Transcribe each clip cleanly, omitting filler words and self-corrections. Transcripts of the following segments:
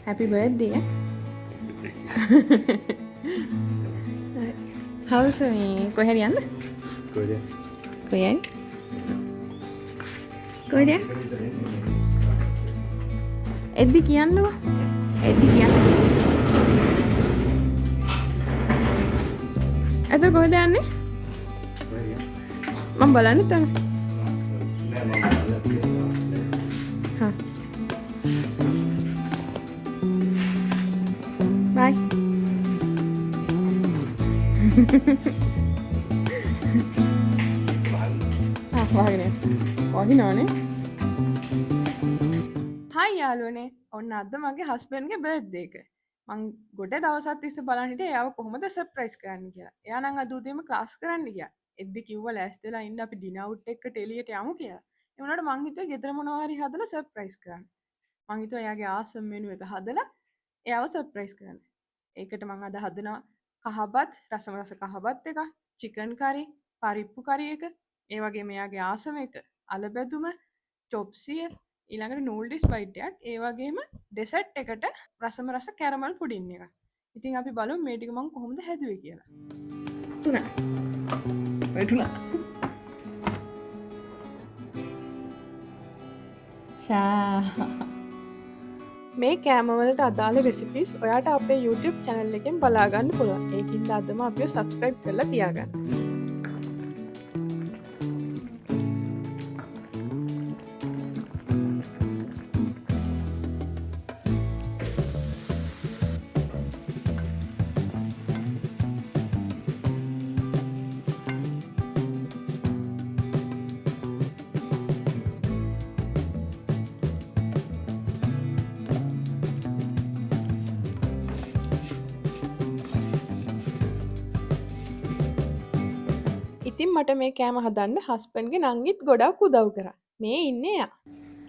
Happy birthday. How's me? කොහෙද යන්න? කොහෙද? කොහෙයි? කොහෙද? එද්දි කියන්නකෝ. එද්දි කියන්න. එතකොට කොහෙද යන්නේ? මම බලන්න තමයි. හා. Bye. වහගෙන වහිනවනේ. හයි යාළුවනේ. ඔන්න අද මගේ හස්බන්ඩ්ගේ බර්ත්ඩේ එක. මං ගොඩ දවසක් තිස්සේ බලන් හිටියේ එයාව කොහොමද සර්ප්‍රයිස් කරන්න කියලා. එයා නම් අද උදේම ක්ලාස් කරන්න ගියා. එද්දි කිව්වා ලෑස්ති වෙලා ඉන්න අපි ඩිනර් අවුට් එක්කට එළියට යමු කියලා. ඒ වුණාට මං හිතුවේ ගෙදර මොනවා හරි හදලා සර්ප්‍රයිස් කරන්න. මං හිතුවා එයාගේ ආසම් මෙනු එක හදලා එයාව සර්ප්‍රයිස් කරන්න. ඒකට මං අද හදනවා කහබත් රසම රස කහබත් එකක්, චිකන් කරි, පරිප්පු කරි එක, ඒ වගේම එයාගේ ආසම එක, අලබැදුම, චොප්සිය, ඊළඟට නූඩල්ස් බයිට් එකක්, ඒ වගේම ඩෙසර්ට් එකට රසම රස කැරමල් පුඩින් එකක්. ඉතින් අපි බලමු මේ ටික මං කොහොමද හැදුවේ කියලා. තුනක්. ඔය තුනක්. ෂා මේ කෑමවලට අදාළ රෙසිපිස් ඔයාට අපේ YouTube channel එකෙන් බලා ගන්න පුළුවන්. ඒකින්ද අදම අපිව subscribe කරලා තියාගන්න. ඉතින් මට මේ කෑම හදන්න හස්බන්ඩ්ගේ නංගිත් ගොඩක් උදව් කරා. මේ ඉන්නේ යා.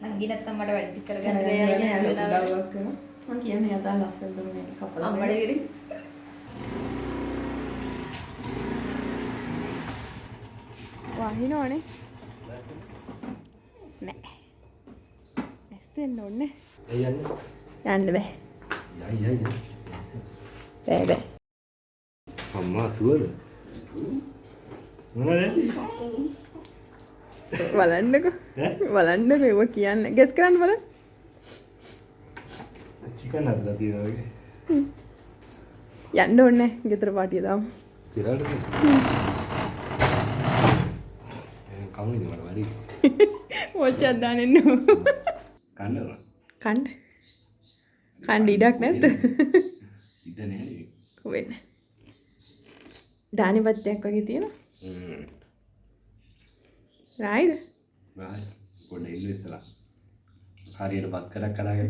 නංගි නැත්තම් මට වැඩි කරගන්න බැහැ යන උදව්වක් කරනවා. මම කියන්නේ යතා ලස්සනට මේ කපලා. අම්මඩ විරි. වහිනවනේ. නෑ. නැස්තෙන්න ඕනේ. යන්න යන්න බෑ. යයි බෑ. අම්මා සුවද? මොනවද? බලන්නකෝ. බලන්නකෝ ඒව කියන්නේ. ගෙස් කරන්න බලන්න. චිකන් අදලා තියෙනවා වගේ. යන්න ඕනේ ගෙදර පාටිය දාමු. තිරාලද? කවුද මට වැඩි? මොච්චක් දාන්න ඕ. කන්නද? කන්න ඉඩක් නැද්ද? ඉඩ නැහැ. වෙන්නේ. දානිපත්යක් වගේ තියෙනවා. රයිද? බායි පොඩ්ඩ ඉන්න ඉස්සලා. හරියට බත් කඩක් කඩාගෙන.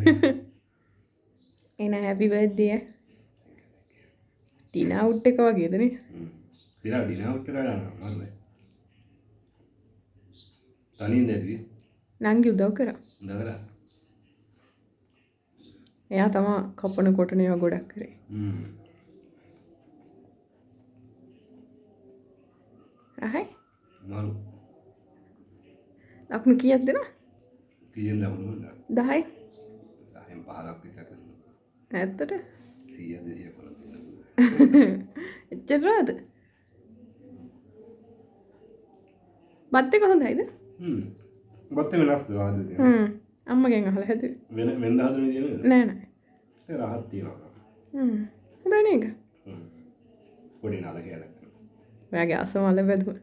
එන හැපි බර්ත්ඩේ. ඩිනර් අවුට් එක වගේද නේ? තිරා ඩිනර් අවුට් කරලා යනවා මම. තනියෙන් දැරිවි. නංගි උදව් කරා. දවලා. එයා තමා කපන කොටන ඒවා ගොඩක් කරේ. අහයි. මාළු. ලකුණු කීයක් දෙනවා? කීයෙන් දවුණු 10. 10න් 15ක් විතර කරනවා. ඇත්තට? 100 200 කරලා තියෙනවා. එච්චරද? බත් එක හොඳයිද? බත් එක වෙනස්ද ආද තියෙනවා. අම්මගෙන් අහලා හැදුවේ. වෙන හදන විදිය නේද? නෑ. ඒ රහත් තියෙනවා. හොඳයි නේද? පොඩි නාල කියලා. ඔයාගේ අසම අල බැදුවා.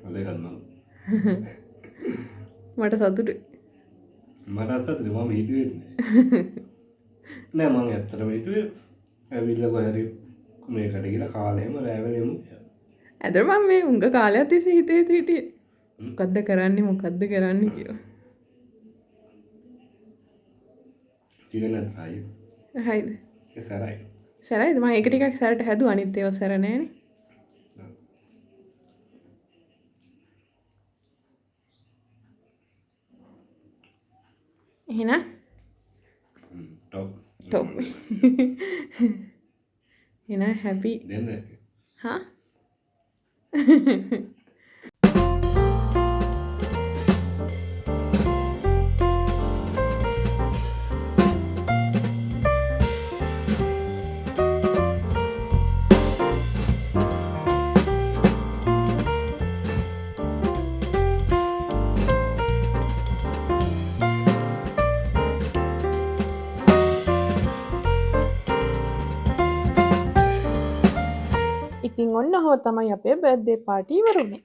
හොඳයි ගන්නවා. මට සතුටුයි. මට සතුටුයි මම හිතුවේ නෑ මම ඇත්තටම හිතුවේ ඇවිල්ලා කොහරි මේකට ගිහලා කාලෙම රැවැලෙමු. ඇදර මම මේ උංග කාලයක් තිස්සේ හිතේ හිටියේ. මොකද්ද කරන්නේ කියලා. චිකන් අත්හයි. හයිද? ඒ සරයි. සරයිද? මම ඒක ටිකක් සරට හැදුවා අනිත් ඒවා සර නෑනේ. එහෙනම් top එහෙනම් happy දෙන්න. හා ඉතින් ඔන්න හෝ තමයි අපේ බර්ත්ඩේ පාටි ඉවරුනේ.